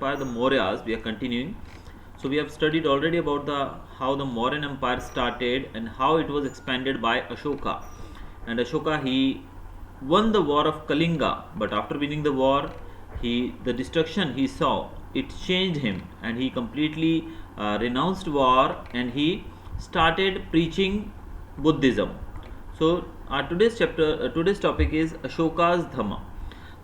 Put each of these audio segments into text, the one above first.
Empire, the Mauryas, we are continuing. So we have studied already about how the Mauryan Empire started and how it was expanded by Ashoka. And Ashoka, he won the war of Kalinga, but after winning the war, the destruction he saw, it changed him, and he completely renounced war, and he started preaching Buddhism. So today's topic is Ashoka's Dhamma.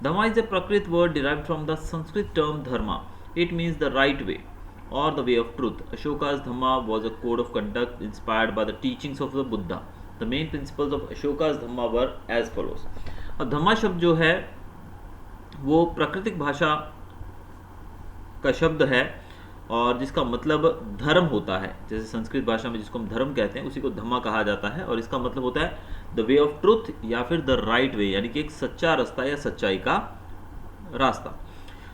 Dhamma is a Prakrit word derived from the Sanskrit term dharma. It means the right way or the way of truth. Ashoka's Dhamma was a code of conduct inspired by the teachings of the Buddha. The main principles of Ashoka's Dhamma were as follows. अब धम्मा शब्द जो है वो प्राकृतिक भाषा का शब्द है और जिसका मतलब धर्म होता है. जैसे संस्कृत भाषा में जिसको हम धर्म कहते हैं उसी को धम्मा कहा जाता है, और इसका मतलब होता है द वे ऑफ ट्रुथ या फिर द राइट वे, यानी कि एक सच्चा रास्ता या सच्चाई का रास्ता.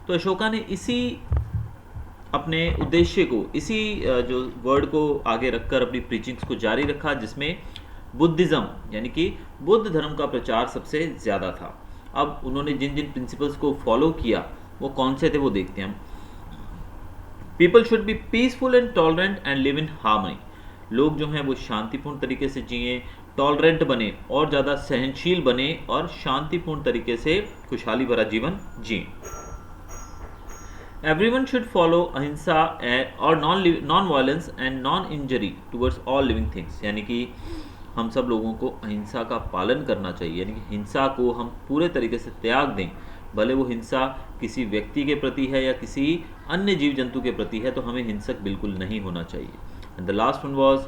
तो अशोका ने इसी अपने उद्देश्य को, इसी जो वर्ड को आगे रखकर अपनी प्रीचिंग्स को जारी रखा, जिसमें बुद्धिज्म यानी कि बुद्ध धर्म का प्रचार सबसे ज़्यादा था. अब उन्होंने जिन जिन प्रिंसिपल्स को फॉलो किया वो कौन से थे वो देखते हैं हम. People should be peaceful and tolerant and live in harmony. लोग जो हैं वो शांतिपूर्ण तरीके से जिए, टॉलरेंट बने और ज़्यादा सहनशील बने और शांतिपूर्ण तरीके से खुशहाली भरा जीवन जिए. एवरीवन शुड फॉलो अहिंसा और non violence and non injury towards all living things. यानी कि हम सब लोगों को अहिंसा का पालन करना चाहिए, यानी कि हिंसा को हम पूरे तरीके से त्याग दें. भले वो हिंसा किसी व्यक्ति के प्रति है या किसी अन्य जीव जंतु के प्रति है, तो हमें हिंसक बिल्कुल नहीं होना चाहिए. And the last one was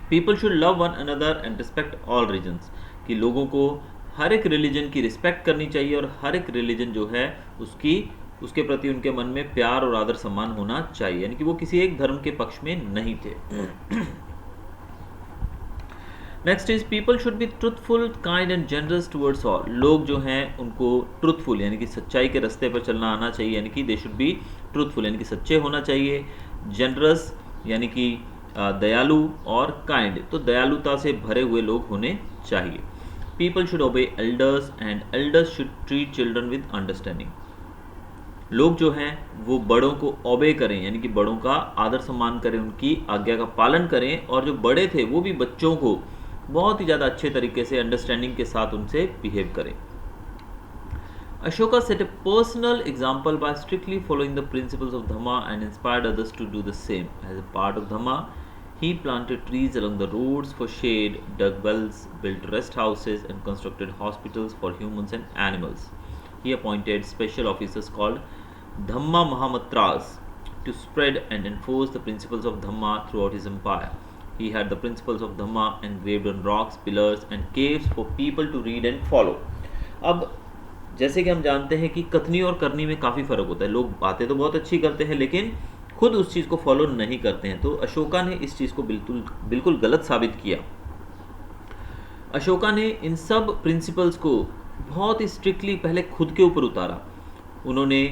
people should love one another and respect all religions. कि लोगों को हर एक रिलीजन की रिस्पेक्ट करनी चाहिए और हर एक रिलीजन जो है उसके प्रति उनके मन में प्यार और आदर सम्मान होना चाहिए, यानी कि वो किसी एक धर्म के पक्ष में नहीं थे. Next is people should be truthful, kind and generous towards all. लोग जो हैं उनको ट्रुथफुल यानी कि सच्चाई के रास्ते पर चलना आना चाहिए, यानी कि दे शुड बी ट्रुथफुल यानी कि सच्चे होना चाहिए. जनरस यानी कि दयालु, और काइंड तो दयालुता से भरे हुए लोग होने चाहिए. पीपल शुड ओबे elders and elders should treat children with understanding. लोग जो हैं वो बड़ों को ओबे करें, यानी कि बड़ों का आदर सम्मान करें, उनकी आज्ञा का पालन करें, और जो बड़े थे वो भी बच्चों को बहुत ही ज़्यादा अच्छे तरीके से अंडरस्टैंडिंग के साथ उनसे बिहेव करें. Ashoka set a personal example by strictly following the principles of Dhamma and inspired others to do the same. As a part of Dhamma, he planted trees along the roads for shade, dug wells, built rest houses, and constructed hospitals for humans and animals. He appointed special officers called Dhamma Mahamatras to spread and enforce the principles of Dhamma throughout his empire. He had the principles of Dhamma engraved on rocks, pillars, and caves for people to read and follow. अब जैसे कि हम जानते हैं कि कथनी और करनी में काफ़ी फ़र्क होता है. लोग बातें तो बहुत अच्छी करते हैं लेकिन खुद उस चीज़ को फॉलो नहीं करते हैं. तो अशोका ने इस चीज़ को बिल्कुल गलत साबित किया. अशोका ने इन सब प्रिंसिपल्स को बहुत ही स्ट्रिक्टली पहले खुद के ऊपर उतारा. उन्होंने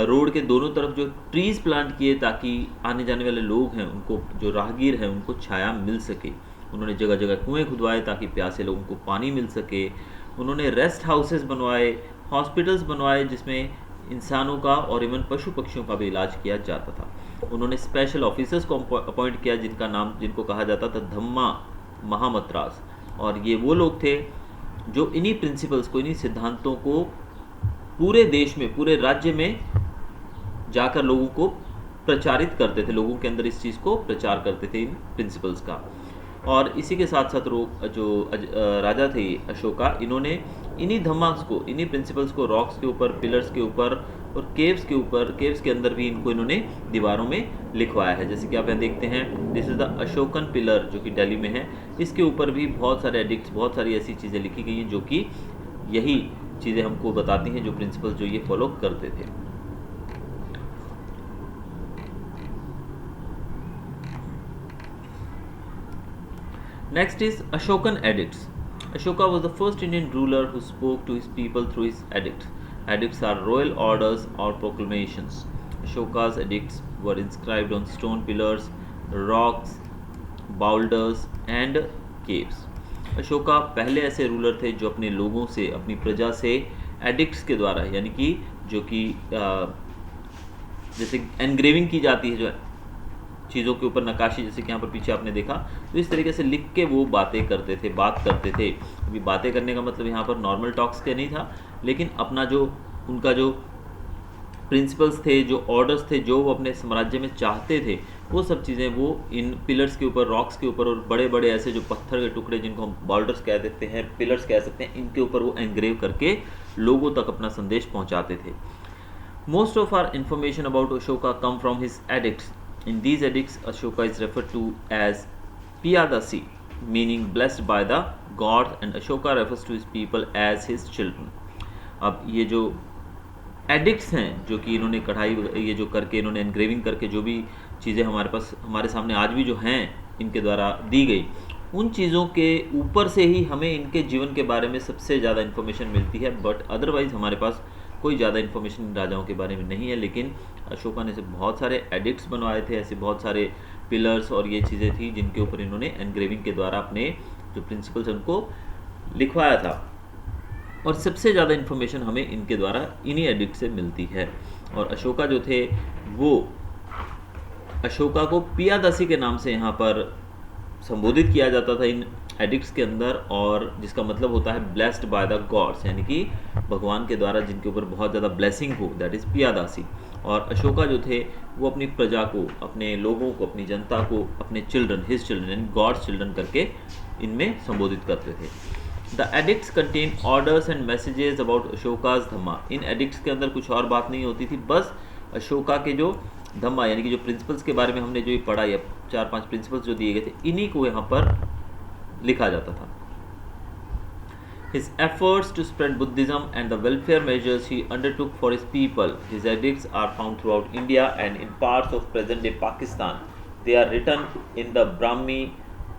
रोड के दोनों तरफ जो ट्रीज़ प्लांट किए ताकि आने जाने वाले लोग हैं उनको, जो राहगीर हैं उनको छाया मिल सके. उन्होंने जगह जगह कुएं खुदवाए ताकि प्यासे लोगों को पानी मिल सके. उन्होंने रेस्ट हाउसेस बनवाए, हॉस्पिटल्स बनवाए जिसमें इंसानों का और इवन पशु पक्षियों का भी इलाज किया जाता था. उन्होंने स्पेशल ऑफिसर्स को अपॉइंट किया जिनको कहा जाता था धम्मा महामत्रास. और ये वो लोग थे जो इन्हीं प्रिंसिपल्स को, इन्हीं सिद्धांतों को पूरे देश में, पूरे राज्य में जाकर लोगों को प्रचारित करते थे, लोगों के अंदर इस चीज़ को प्रचार करते थे इन प्रिंसिपल्स का. और इसी के साथ साथ जो राजा थे अशोका, इन्होंने इन्हीं धम्मास को, इन्हीं प्रिंसिपल्स को रॉक्स के ऊपर, पिलर्स के ऊपर और केव्स के अंदर भी इनको इन्होंने दीवारों में लिखवाया है. जैसे कि आप यहाँ देखते हैं, this is the Ashokan pillar जो कि दिल्ली में है. इसके ऊपर भी बहुत सारे एडिक्ट्स, बहुत सारी ऐसी चीज़ें लिखी गई हैं जो कि यही चीज़ें हमको बताती हैं जो प्रिंसिपल्स जो ये फॉलो करते थे. Next is Ashokan edicts. Ashoka was the first Indian ruler who spoke to his people through his edicts. Edicts are royal orders or proclamations. Ashoka's edicts were inscribed on stone pillars, rocks, boulders and caves. Ashoka पहले ऐसे ruler थे जो अपने लोगों से, अपनी प्रजा से एडिक्ट्स के द्वारा यानी कि जो कि जैसे एनग्रेविंग की जाती है जो चीज़ों के ऊपर नक्काशी, जैसे कि यहाँ पर पीछे आपने देखा, तो इस तरीके से लिख के वो बातें करते थे, बात करते थे। अभी बातें करने का मतलब यहाँ पर नॉर्मल टॉक्स के नहीं था, लेकिन अपना जो उनका जो प्रिंसिपल्स थे, जो ऑर्डर्स थे, जो वो अपने साम्राज्य में चाहते थे, वो सब चीज़ें वो इन पिलर्स के ऊपर, रॉक्स के ऊपर, और बड़े बड़े ऐसे जो पत्थर के टुकड़े जिनको हम बॉर्डर्स कह देते हैं, पिलर्स कह सकते हैं, इनके ऊपर वो एंग्रेव करके लोगों तक अपना संदेश पहुंचाते थे। Most of our information about Ashoka come from his edicts. In these edicts, Ashoka is referred to as Piyadasi, meaning blessed by the gods, and Ashoka refers to his people as his children. अब ये जो addicts हैं, जो कि इन्होंने कढ़ाई ये जो करके, इन्होंने एनग्रेविंग करके जो भी चीज़ें हमारे पास, हमारे सामने आज भी जो हैं इनके द्वारा दी गई, उन चीज़ों के ऊपर से ही हमें इनके जीवन के बारे में सबसे ज़्यादा इन्फॉर्मेशन मिलती है। बट अदरवाइज़ हमारे पास कोई ज़्यादा इन्फॉर्मेशन इन राजाओं के बारे में नहीं है। लेकिन अशोका ने से बहुत सारे एडिक्ट्स बनवाए थे, ऐसे बहुत सारे पिलर्स और ये चीज़ें थी जिनके ऊपर इन्होंने एनग्रेविंग के द्वारा अपने जो प्रिंसिपल्स उनको लिखवाया था। और सबसे ज़्यादा इन्फॉर्मेशन हमें इनके द्वारा इन्हीं एडिक्ट से मिलती है। और अशोका जो थे वो अशोका को पियादसी के नाम से यहाँ पर संबोधित किया जाता था इन एडिक्ट्स के अंदर, और जिसका मतलब होता है ब्लेस्ड बाय द गॉड्स, यानी कि भगवान के द्वारा जिनके ऊपर बहुत ज़्यादा ब्लेसिंग हो, दैट इज़ पियादासी। और अशोका जो थे वो अपनी प्रजा को, अपने लोगों को, अपनी जनता को अपने चिल्ड्रन, हिज चिल्ड्रन यानी गॉड्स चिल्ड्रन करके इनमें संबोधित करते थे। The addicts contain orders and messages about Ashoka's Dhamma. In addicts के अंदर कुछ और बात नहीं होती थी, बस अशोका के जो धम्मा यानी कि जो प्रिंसिपल्स के बारे में हमने जो ये पढ़ा, या 4-5 प्रिंसिपल्स जो दिए गए थे, इन्हीं को यहाँ पर लिखा जाता था। His efforts to spread Buddhism and the welfare measures he undertook for his people. His edicts are found throughout India and in parts of present-day Pakistan. They are written in the Brahmi,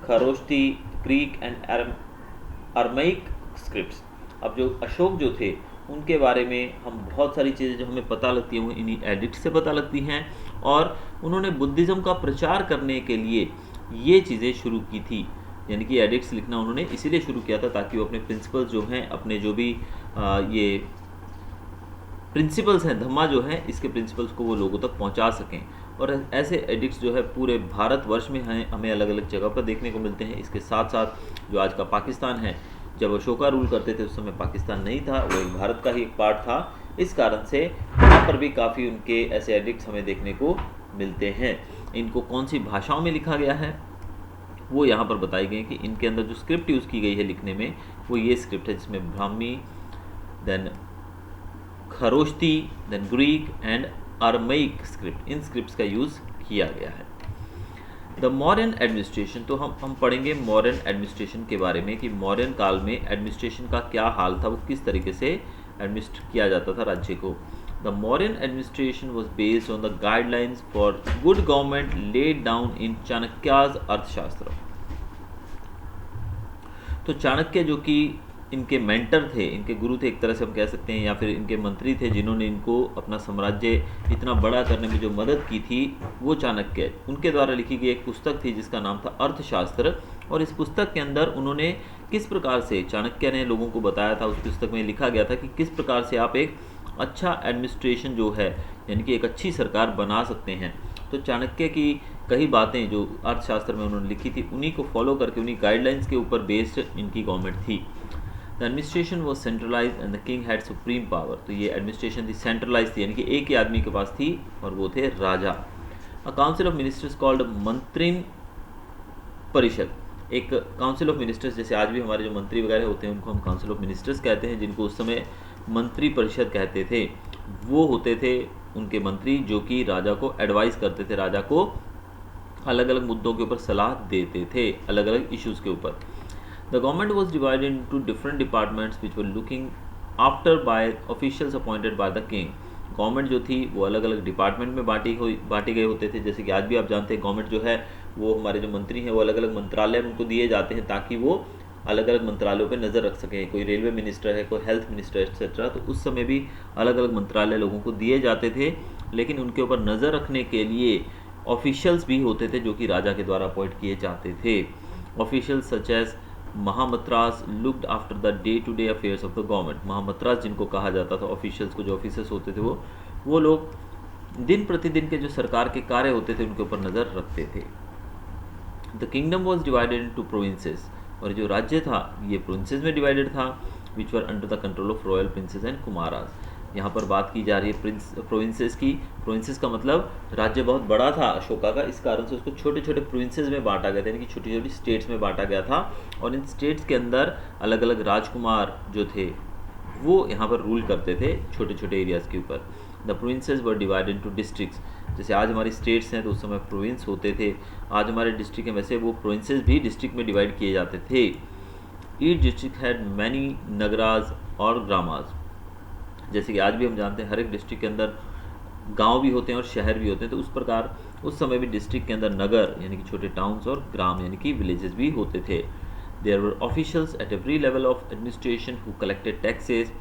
Kharoshti, Greek and Aramaic scripts. अब जो अशोक जो थे उनके बारे में हम बहुत सारी चीज़ें जो हमें पता लगती हैं वो इन्हीं एडिक्ट से पता लगती हैं। और उन्होंने बुद्धिज़्म का प्रचार करने के लिए ये चीज़ें शुरू की थी, यानी कि एडिक्ट्स लिखना उन्होंने इसीलिए शुरू किया था ताकि वो अपने प्रिंसिपल्स जो हैं, अपने जो भी ये प्रिंसिपल्स हैं, धम्मा जो है, इसके प्रिंसिपल्स को वो लोगों तक पहुंचा सकें। और ऐसे एडिक्ट्स जो है पूरे भारतवर्ष में हैं, हमें अलग अलग जगह पर देखने को मिलते हैं। इसके साथ साथ जो आज का पाकिस्तान है, जब अशोका रूल करते थे उस समय पाकिस्तान नहीं था, वो एक भारत का ही एक पार्ट था। इस कारण से यहाँ पर भी काफ़ी उनके ऐसे एडिक्ट्स हमें देखने को मिलते हैं। इनको कौन सी भाषाओं में लिखा गया है वो यहाँ पर बताई गई कि इनके अंदर जो स्क्रिप्ट यूज़ की गई है लिखने में वो ये स्क्रिप्ट है, जिसमें Brahmi, then Kharoshthi, then Greek and Aramaic script, इन स्क्रिप्ट्स का यूज़ किया गया है। द मौर्यन एडमिनिस्ट्रेशन, तो हम पढ़ेंगे मौर्यन एडमिनिस्ट्रेशन के बारे में कि मौर्यन काल में एडमिनिस्ट्रेशन का क्या हाल था, वो किस तरीके से एडमिनिस्ट्रेट किया जाता था राज्य को। The Mauryan administration was based on the guidelines for good government laid down in Chanakya's Arthashastra. तो चाणक्य जो कि इनके मेंटर थे, इनके गुरु थे एक तरह से हम कह सकते हैं, या फिर इनके मंत्री थे जिन्होंने इनको अपना साम्राज्य इतना बड़ा करने में जो मदद की थी, वो चाणक्य, उनके द्वारा लिखी गई एक पुस्तक थी जिसका नाम था अर्थशास्त्र। और इस पुस्तक के अंदर उन्होंने किस प्रकार से, चाणक्य ने लोगों को बताया था, उस पुस्तक में लिखा गया था कि किस प्रकार से आप एक अच्छा एडमिनिस्ट्रेशन जो है, यानी कि एक अच्छी सरकार बना सकते हैं। तो चाणक्य की कई बातें जो अर्थशास्त्र में उन्होंने लिखी थी, उन्हीं को फॉलो करके, उन्हीं गाइडलाइंस के ऊपर बेस्ड इनकी गवर्नमेंट थी। The administration was centralize and the king had supreme power. तो ये एडमिनिस्ट्रेशन थी सेंट्रलाइज थी, यानी कि एक ही आदमी के पास थी और वो थे राजा। A council of ministers called मंत्रिन परिषद, एक काउंसिल ऑफ मिनिस्टर्स, जैसे आज भी हमारे जो मंत्री वगैरह होते हैं उनको हम काउंसिल ऑफ मिनिस्टर्स कहते हैं, जिनको उस समय मंत्री परिषद कहते थे। वो होते थे उनके मंत्री जो कि राजा को एडवाइस करते थे, राजा को अलग अलग मुद्दों के ऊपर सलाह देते थे, अलग अलग इश्यूज़ के ऊपर। The government was divided into different departments which were looking after by officials appointed by the king. Government जो थी वो अलग अलग डिपार्टमेंट में बांटे गए होते थे। जैसे कि आज भी आप जानते हैं गवर्नमेंट जो है वो, हमारे जो मंत्री हैं वो अलग अलग मंत्रालय उनको दिए जाते हैं ताकि वो अलग अलग मंत्रालयों पे नज़र रख सकें। कोई रेलवे मिनिस्टर है, कोई हेल्थ मिनिस्टर एक्सेट्रा, तो उस समय भी अलग अलग मंत्रालय लोगों को दिए जाते थे। लेकिन उनके ऊपर नज़र रखने के लिए ऑफिशियल्स भी होते थे जो कि राजा के द्वारा अपॉइंट किए जाते थे। Officials such as Mahamatras looked after the day to day affairs of the government. Mahamatras जिनको कहा जाता था, ऑफिशियल्स को, जो ऑफिसर्स होते थे वो लोग दिन प्रतिदिन के जो सरकार के कार्य होते थे उनके ऊपर नज़र रखते थे। The kingdom was divided into provinces, और जो राज्य था ये प्रोविंसेस में डिवाइडेड था, which were under the control of royal princes and Kumaras. यहाँ पर बात की जा रही है प्रोविंसेस की। प्रोविंसेस का मतलब राज्य बहुत बड़ा था अशोका का, इस कारण से उसको छोटे छोटे प्रोविंसेस में बांटा गया था, यानी कि छोटी छोटी स्टेट्स में बांटा गया था, और इन स्टेट्स के अंदर अलग अलग राजकुमार जो थे वो यहाँ पर रूल करते थे छोटे छोटे एरियाज़ के ऊपर। The provinces were divided into districts, जैसे आज हमारी स्टेट्स हैं तो उस समय प्रोविंस होते थे, आज हमारे डिस्ट्रिक्ट हैं, वैसे वो प्रोविंसेस भी डिस्ट्रिक्ट में डिवाइड किए जाते थे। Each district had many Nagraj और ग्रामाज, जैसे कि आज भी हम जानते हैं हर एक डिस्ट्रिक्ट के अंदर गांव भी होते हैं और शहर भी होते हैं, तो उस प्रकार उस समय भी डिस्ट्रिक्ट के अंदर नगर यानी कि छोटे टाउन्स और ग्राम यानी कि विलेजेस भी होते थे। There were officials at every level of administration who collected taxes,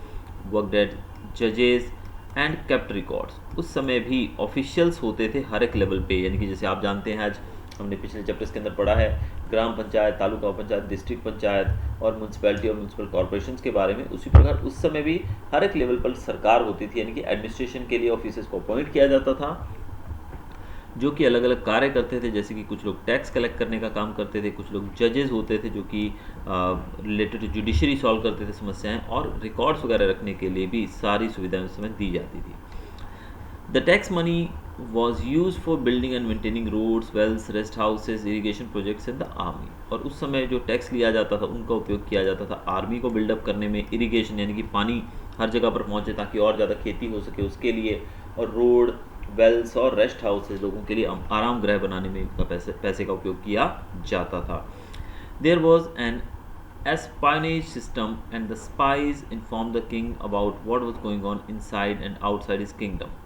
worked as जजेस एंड केप्ट रिकॉर्ड्स। उस समय भी ऑफिशियल्स होते थे हर एक लेवल पे, यानी कि जैसे आप जानते हैं आज हमने पिछले चैप्टर्स के अंदर पढ़ा है ग्राम पंचायत, तालुका पंचायत, डिस्ट्रिक्ट पंचायत और म्यूनसिपैलिटी और म्यूनसिपल कॉर्पोरेशंस के बारे में, उसी प्रकार उस समय भी हर एक लेवल पर सरकार होती थी, यानी कि एडमिनिस्ट्रेशन के लिए ऑफिसर्स को अपॉइंट किया जाता था जो कि अलग अलग कार्य करते थे, जैसे कि कुछ लोग टैक्स कलेक्ट करने का काम करते थे, कुछ लोग जजेस होते थे जो कि रिलेटेड टू जुडिशरी सॉल्व करते थे समस्याएं, और रिकॉर्ड्स वगैरह रखने के लिए भी सारी सुविधाएं उस समय दी जाती थी। The tax money was used for building and maintaining roads, wells, rest houses, irrigation projects in the army। और उस समय जो टैक्स लिया जाता था उनका उपयोग किया जाता था आर्मी को बिल्डअप करने में, इरिगेशन यानी कि पानी हर जगह पर पहुंचे ताकि और ज़्यादा खेती हो सके उसके लिए, और रोड, वेल्स और रेस्ट हाउसेज लोगों के लिए आराम गृह बनाने में इनका पैसे का उपयोग किया जाता था। There was an espionage system and the spies informed the king about what was going on inside and outside his kingdom.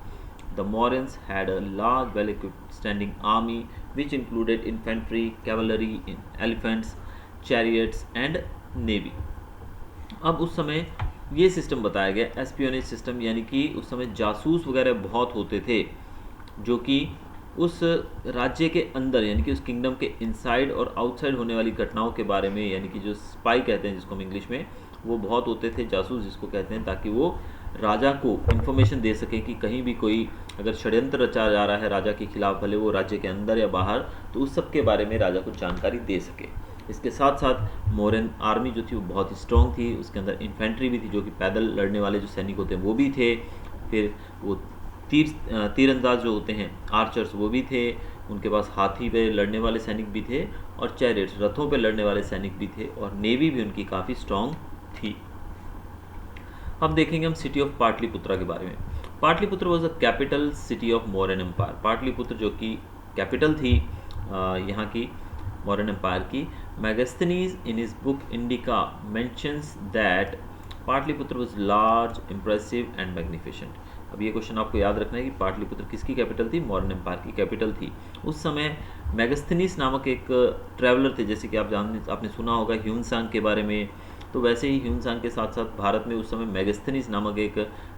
The Mauryaans had a large, well-equipped standing army which included infantry, cavalry, elephants, chariots and navy. अब उस समय ये system बताया गया espionage system, यानी कि उस समय जासूस वगैरह बहुत होते थे जो कि उस राज्य के अंदर यानी कि उस किंगडम के इनसाइड और आउटसाइड होने वाली घटनाओं के बारे में, यानी कि जो स्पाई कहते हैं जिसको हम इंग्लिश में, वो बहुत होते थे, जासूस जिसको कहते हैं, ताकि वो राजा को इन्फॉर्मेशन दे सके कि कहीं भी कोई अगर षड्यंत्र रचा जा रहा है राजा के खिलाफ, भले वो राज्य के अंदर या बाहर, तो उस सब के बारे में राजा को जानकारी दे सके। इसके साथ साथ मौर्यन आर्मी जो थी वो बहुत ही स्ट्रॉन्ग थी, उसके अंदर इन्फेंट्री भी थी जो कि पैदल लड़ने वाले जो सैनिक होते हैं वो भी थे, फिर वो तीरंदाज जो होते हैं आर्चर्स वो भी थे, उनके पास हाथी पे लड़ने वाले सैनिक भी थे, और चैरियट्स रथों पे लड़ने वाले सैनिक भी थे, और नेवी भी उनकी काफ़ी स्ट्रॉन्ग थी। अब देखेंगे हम सिटी ऑफ पाटलिपुत्रा के बारे में। Pataliputra was the capital city of Mauryan empire. Pataliputra जो कि कैपिटल थी यहाँ की मौर्यन एम्पायर की। Megasthenes in his book Indica mentions that Pataliputra was large, impressive and magnificent. अब ये क्वेश्चन आपको याद रखना है कि पाटलिपुत्र किसकी कैपिटल थी? मौर्यन एम्पायर की कैपिटल थी। उस समय मैगस्थनीज नामक एक ट्रैवलर थे, जैसे कि आपने सुना होगा ह्यूनसांग के बारे में, तो वैसे ही ह्यूनसांग के साथ साथ भारत में उस समय मैगस्थनीज नामक एक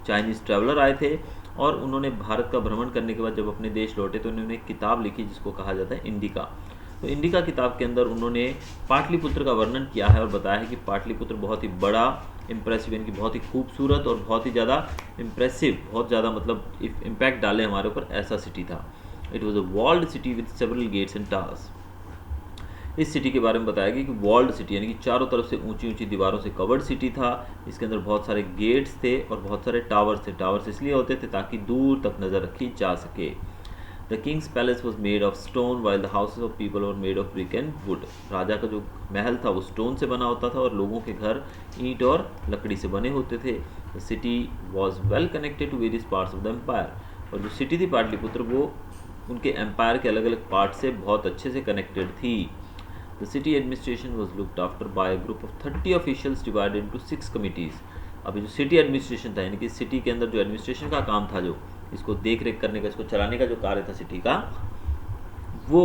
चाइनीज़ ट्रैवलर आए थे, और उन्होंने भारत का भ्रमण करने के बाद जब अपने देश लौटे तो उन्होंने एक किताब लिखी जिसको कहा जाता है इंडिका। तो इंडिका किताब के अंदर उन्होंने पाटलिपुत्र का वर्णन किया है और बताया है कि पाटलिपुत्र बहुत ही बड़ा, इम्प्रेसिव यानी कि बहुत ही खूबसूरत और बहुत ही ज़्यादा इम्प्रेसिव, बहुत ज़्यादा मतलब इम्पैक्ट डाले हमारे ऊपर, ऐसा सिटी था। It was a walled city with several gates and towers. इस सिटी के बारे में बताया गया कि वॉल्ड सिटी यानी कि चारों तरफ से ऊंची ऊंची दीवारों से कवर्ड सिटी था। इसके अंदर बहुत सारे गेट्स थे और बहुत सारे टावर्स थे। टावर्स इसलिए होते थे ताकि दूर तक नज़र रखी जा सके। The king's palace was made of stone while the houses of people were made of brick and wood. राजा का जो महल था वो स्टोन से बना होता था और लोगों के घर ईंट और लकड़ी से बने होते थे। The city was well connected to various parts of the empire. और जो सिटी थी पाटलिपुत्र वो उनके एम्पायर के अलग अलग पार्ट से बहुत अच्छे से कनेक्टेड थी। The city administration was looked after by a group of 30 officials divided into 6 committees। अभी जो सिटी एडमिनिस्ट्रेशन था यानी कि सिटी के अंदर जो एडमिनिस्ट्रेशन का काम था, जो इसको देख रेख करने का, इसको चलाने का जो कार्य था सिटी का, वो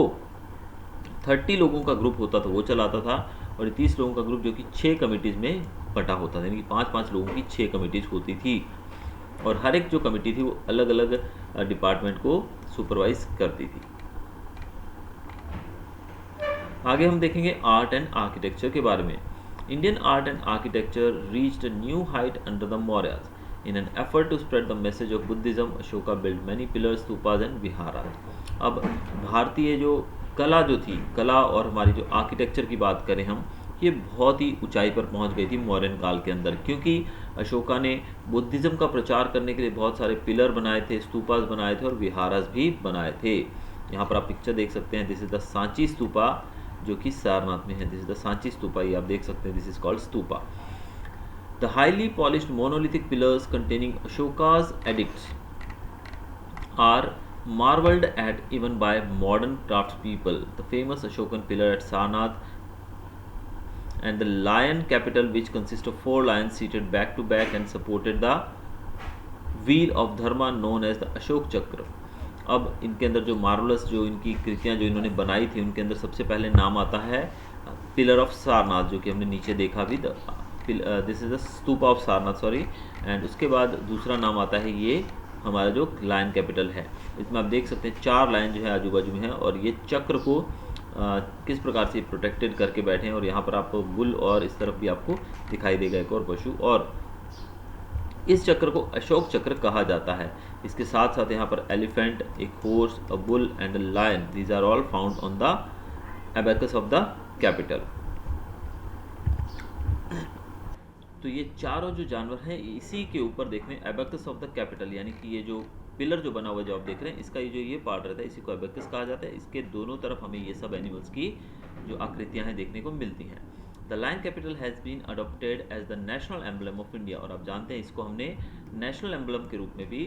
30 लोगों का ग्रुप होता था वो चलाता था, और 30 लोगों का ग्रुप जो कि 6 कमिटीज़ में बटा होता था, यानी कि 5-5 लोगों की 6 कमिटीज़ होती थी, और हर एक जो कमिटी थी वो अलग अलग डिपार्टमेंट को सुपरवाइज करती थी। आगे हम देखेंगे आर्ट एंड आर्किटेक्चर के बारे में। Indian art and architecture reached a new height under the Mauryas. In an effort to spread the message of Buddhism, Ashoka built many pillars, stupas and viharas. अब भारतीय जो कला जो थी, कला और हमारी जो आर्किटेक्चर की बात करें हम, ये बहुत ही ऊंचाई पर पहुंच गई थी मौर्यन काल के अंदर, क्योंकि अशोका ने बुद्धिज़्म का प्रचार करने के लिए बहुत सारे पिलर बनाए थे, स्तूपास बनाए थे और विहारास भी बनाए थे। यहाँ पर आप पिक्चर देख सकते हैं, this is the Sanchi stupa जो कि सारनाथ में है। This is the Sanchi stupa, ये आप देख सकते हैं, this is called stupa. The highly polished monolithic pillars containing Ashoka's edicts are marveled at even by modern craftspeople. The famous Ashokan pillar at Sarnath and the lion capital, which consists of 4 lions seated back to back and supported the wheel of dharma known as the Ashok Chakra. अब इनके अंदर जो marvellous जो इनकी कृतियाँ जो इन्होंने बनाई थी, उनके अंदर सबसे पहले नाम आता है पिलर ऑफ सारनाथ, जो कि हमने नीचे देखा भी, this is the stupa of Sarnath, sorry. And उसके बाद दूसरा नाम आता है ये हमारा जो लायन कैपिटल है। इसमें आप देख सकते हैं 4 लायन जो है आजू बाजू में है, और ये चक्र को किस प्रकार से प्रोटेक्टेड करके बैठे हैं। और यहाँ पर आपको बुल और इस तरफ भी आपको दिखाई देगा एक और पशु, और इस चक्र को अशोक चक्र कहा जाता है। इसके साथ साथ यहाँ पर एलिफेंट, एक horse, a bull and a lion, these are all found on the abacus of the capital. तो ये चारों जो जानवर हैं इसी के ऊपर देख रहे हैं, एबैकस ऑफ द कैपिटल, यानी कि ये जो पिलर जो बना हुआ जो आप देख रहे हैं, इसका ये जो ये पार्ट रहता है, इसी को एबैकस कहा जाता है। इसके दोनों तरफ हमें ये सब एनिमल्स की जो आकृतियां हैं देखने को मिलती हैं। The lion capital has been adopted as the national emblem of India, और आप जानते हैं इसको हमने नेशनल एम्बलम के रूप में भी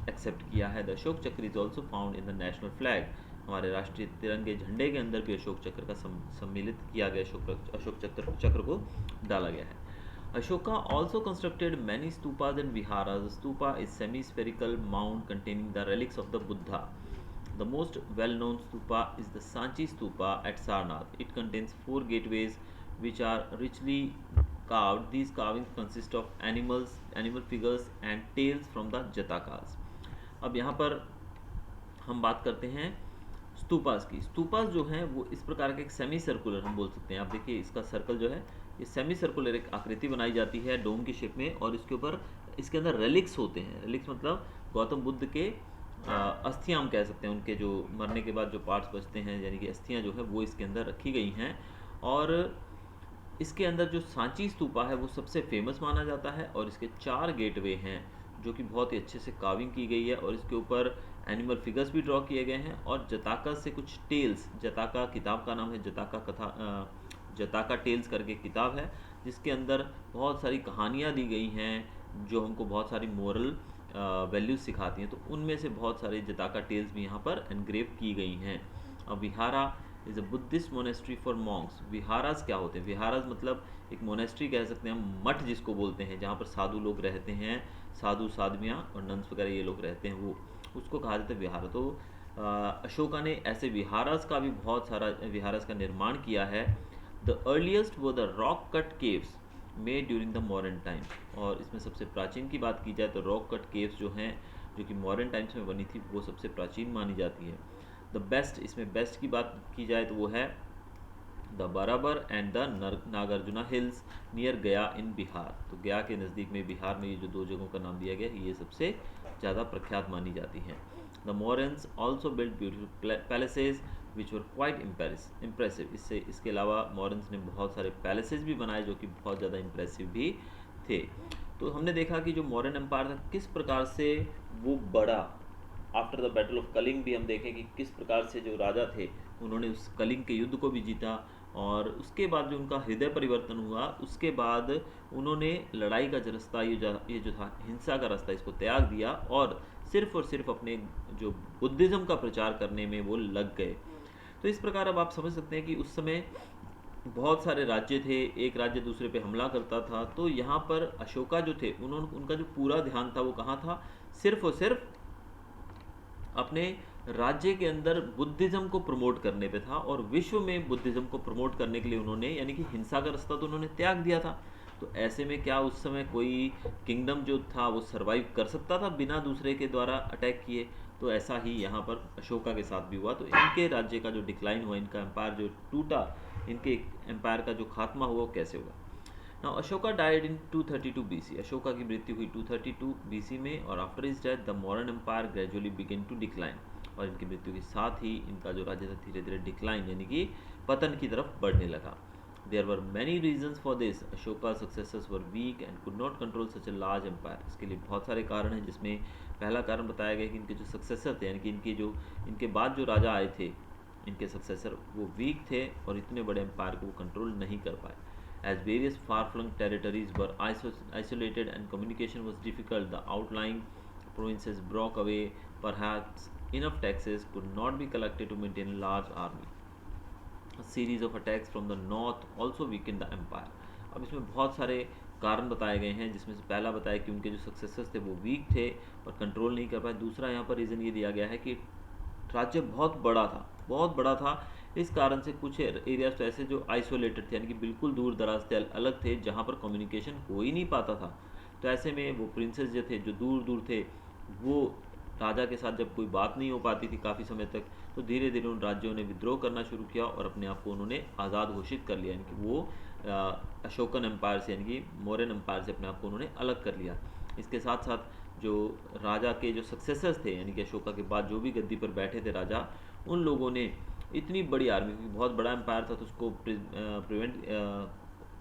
एक्सेप्ट किया है। द अशोक चक्र is also found in the national flag, हमारे राष्ट्रीय तिरंगे झंडे के अंदर भी अशोक चक्र का सम्मिलित किया गया, अशोक चक्र को डाला गया है। Ashoka also constructed many stupas and viharas. A stupa is semi-spherical mound containing the relics of the Buddha. The most well-known stupa is the Sanchi stupa at Sarnath. It contains 4 gateways which are richly carved. These carvings consist of animal figures and tails from the Jatakas. अब यहाँ पर हम बात करते हैं stupas की। Stupas जो हैं वो इस प्रकार के एक सेमी सर्कुलर हम बोल सकते हैं। आप देखिए इसका सर्कल जो है, ये सेमी सर्कुलर एक आकृति बनाई जाती है डोम की शेप में, और इसके ऊपर इसके अंदर रेलिक्स होते हैं। रेलिक्स मतलब गौतम बुद्ध के अस्थियां हम कह सकते हैं, उनके जो मरने के बाद जो पार्ट्स बचते हैं, यानी कि अस्थियां जो है वो इसके अंदर रखी गई हैं। और इसके अंदर जो सांची स्तूपा है वो सबसे फेमस माना जाता है, और इसके 4 गेटवे हैं जो कि बहुत ही अच्छे से कार्विंग की गई है, और इसके ऊपर एनिमल फिगर्स भी ड्रॉ किए गए हैं। और जताका से कुछ टेल्स, जताका किताब का नाम है, जताका कथा, जताका टेल्स करके किताब है, जिसके अंदर बहुत सारी कहानियाँ दी गई हैं जो हमको बहुत सारी मोरल वैल्यूज सिखाती हैं। तो उनमें से बहुत सारे जताका टेल्स भी यहाँ पर एनग्रेव की गई हैं। अब vihara is a Buddhist monastery for monks. Viharas क्या होते हैं? विहारास मतलब एक मोनेस्ट्री कह सकते हैं हम, मठ जिसको बोलते हैं, जहाँ पर साधु लोग रहते हैं, साधु साधवियाँ और नंस वगैरह ये लोग रहते हैं, वो उसको कहा जाता है विहार। तो अशोका ने ऐसे विहारास का भी बहुत सारा विहारास का निर्माण किया है। द अर्लीस्ट वो the rock cut caves made during the modern time, और इसमें सबसे प्राचीन की बात की जाए तो रॉक कट केव्स जो हैं, जो कि मॉडर्न टाइम्स में बनी थी, वो सबसे प्राचीन मानी जाती है। द बेस्ट, इसमें बेस्ट की बात की जाए तो वो है द बराबर and the Nagarjuna hills near गया इन बिहार। तो गया के नज़दीक में बिहार में ये जो 2 जगहों का नाम दिया गया है, ये सबसे ज़्यादा प्रख्यात मानी जाती हैं। The Mauryans also build beautiful palaces which were quite impressive. इसके अलावा मॉरन्स ने बहुत सारे पैलेसेज भी बनाए जो कि बहुत ज़्यादा इम्प्रेसिव भी थे। तो हमने देखा कि जो मॉडर्न एम्पायर था किस प्रकार से वो बड़ा। After the battle of Kalinga भी हम देखें कि किस प्रकार से जो राजा थे उन्होंने उस कलिंग के युद्ध को भी जीता, और उसके बाद जो उनका हृदय परिवर्तन हुआ, उसके बाद उन्होंने लड़ाई का जो रास्ता, ये जो था हिंसा का रास्ता, इसको त्याग दिया और सिर्फ अपने जो बुद्धिज़्म का प्रचार करने में वो लग गए। तो इस प्रकार अब आप समझ सकते हैं कि उस समय बहुत सारे राज्य थे, एक राज्य दूसरे पे हमला करता था। तो यहाँ पर अशोका जो थे उनका जो पूरा ध्यान था वो कहाँ था? सिर्फ और सिर्फ अपने राज्य के अंदर बुद्धिज़्म को प्रमोट करने पे था, और विश्व में बुद्धिज़्म को प्रमोट करने के लिए उन्होंने, यानी कि हिंसा का रास्ता तो उन्होंने त्याग दिया था। तो ऐसे में क्या उस समय कोई किंगडम जो था वो सरवाइव कर सकता था बिना दूसरे के द्वारा अटैक किए? तो ऐसा ही यहाँ पर अशोका के साथ भी हुआ। तो इनके राज्य का जो डिक्लाइन हुआ, इनका एम्पायर जो टूटा, इनके एम्पायर का जो खात्मा हुआ, कैसे हुआ? Now Ashoka died in 232 BC। Ashoka की मृत्यु हुई 232 BC में, और after his death the Mauryan empire gradually begin to decline. और इनकी मृत्यु के साथ ही इनका जो राज्य था धीरे धीरे डिक्लाइन यानी कि पतन की तरफ बढ़ने लगा। There were many reasons for this. Ashoka successors were weak and could not control such a large empire. इसके लिए बहुत सारे कारण हैं, जिसमें पहला कारण बताया गया कि इनके जो सक्सेसर थे, यानी कि इनके बाद जो राजा आए थे, इनके सक्सेसर, वो वीक थे और इतने बड़े एम्पायर को वो कंट्रोल नहीं कर पाए। As various far-flung territories were isolated and communication was difficult, the outlying provinces broke away. Perhaps enough taxes could not be collected to maintain a large army. A series of attacks from the north also weakened the empire. अब इसमें बहुत सारे कारण बताए गए हैं, जिसमें से पहला बताया कि उनके जो सक्सेसर्स थे वो वीक थे और कंट्रोल नहीं कर पाए। दूसरा यहाँ पर रीज़न ये दिया गया है कि राज्य बहुत बड़ा था। इस कारण से कुछ एरियाज तो ऐसे जो आइसोलेटेड थे, यानी कि बिल्कुल दूर दराज थे, अलग थे, जहाँ पर कम्युनिकेशन हो ही नहीं पाता था। तो ऐसे में वो प्रिंसेस जो थे, जो दूर दूर थे, वो राजा के साथ जब कोई बात नहीं हो पाती थी काफ़ी समय तक, तो धीरे धीरे उन राज्यों ने विद्रोह करना शुरू किया और अपने आप को उन्होंने आज़ाद घोषित कर लिया, यानी कि वो अशोकन एम्पायर से, यानी कि मौर्यन एम्पायर से अपने आप को उन्होंने अलग कर लिया। इसके साथ साथ जो राजा के जो सक्सेसर्स थे, यानी कि अशोका के बाद जो भी गद्दी पर बैठे थे राजा, उन लोगों ने इतनी बड़ी आर्मी, क्योंकि बहुत बड़ा एम्पायर था तो उसको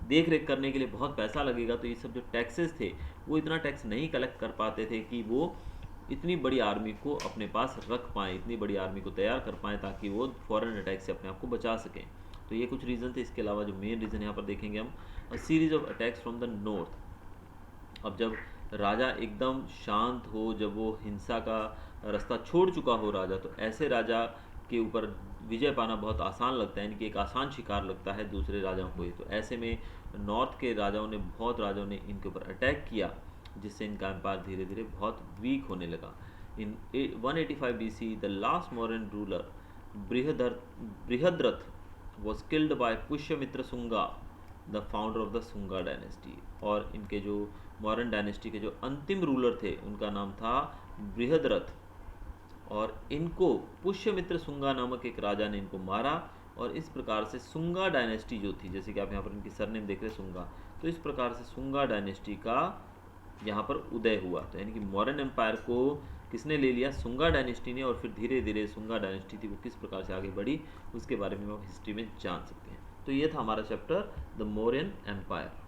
देख रेख करने के लिए बहुत पैसा लगेगा, तो ये सब जो टैक्सेस थे वो इतना टैक्स नहीं कलेक्ट कर पाते थे कि वो इतनी बड़ी आर्मी को अपने पास रख पाएँ, इतनी बड़ी आर्मी को तैयार कर पाएँ ताकि वो फॉरेन अटैक से अपने आप को बचा सकें। तो ये कुछ रीज़न थे। इसके अलावा जो मेन रीज़न यहाँ पर देखेंगे हम, अ series of attacks from the north. अब जब राजा एकदम शांत हो, जब वो हिंसा का रास्ता छोड़ चुका हो राजा, तो ऐसे राजा के ऊपर विजय पाना बहुत आसान लगता है, यानी कि एक आसान शिकार लगता है दूसरे राजाओं को। तो ऐसे में नॉर्थ के राजाओं ने, बहुत राजाओं ने इनके ऊपर अटैक किया, जिससे इनका एम्पायर धीरे धीरे बहुत वीक होने लगा। In 185 BC the last Mauryan ruler Brihadratha was killed by Pushyamitra Sunga, the founder of the Sunga dynasty. और इनके जो मौर्यन डायनेस्टी के जो अंतिम रूलर थे, उनका नाम था बृहद्रथ, और इनको पुष्यमित्र सुंगा नामक एक राजा ने इनको मारा, और इस प्रकार से सुंगा डायनेस्टी जो थी, जैसे कि आप यहाँ पर इनकी सरनेम देख रहे हैं सुंगा, तो इस प्रकार से सुंगा डायनेस्टी का यहाँ पर उदय हुआ। तो यानी कि मौर्यन एम्पायर को किसने ले लिया? सुंगा डायनेस्टी ने। और फिर धीरे धीरे सुंगा डायनेस्टी थी वो किस प्रकार से आगे बढ़ी, उसके बारे में आप हिस्ट्री में जान सकते हैं। तो ये था हमारा चैप्टर द मौर्यन एम्पायर।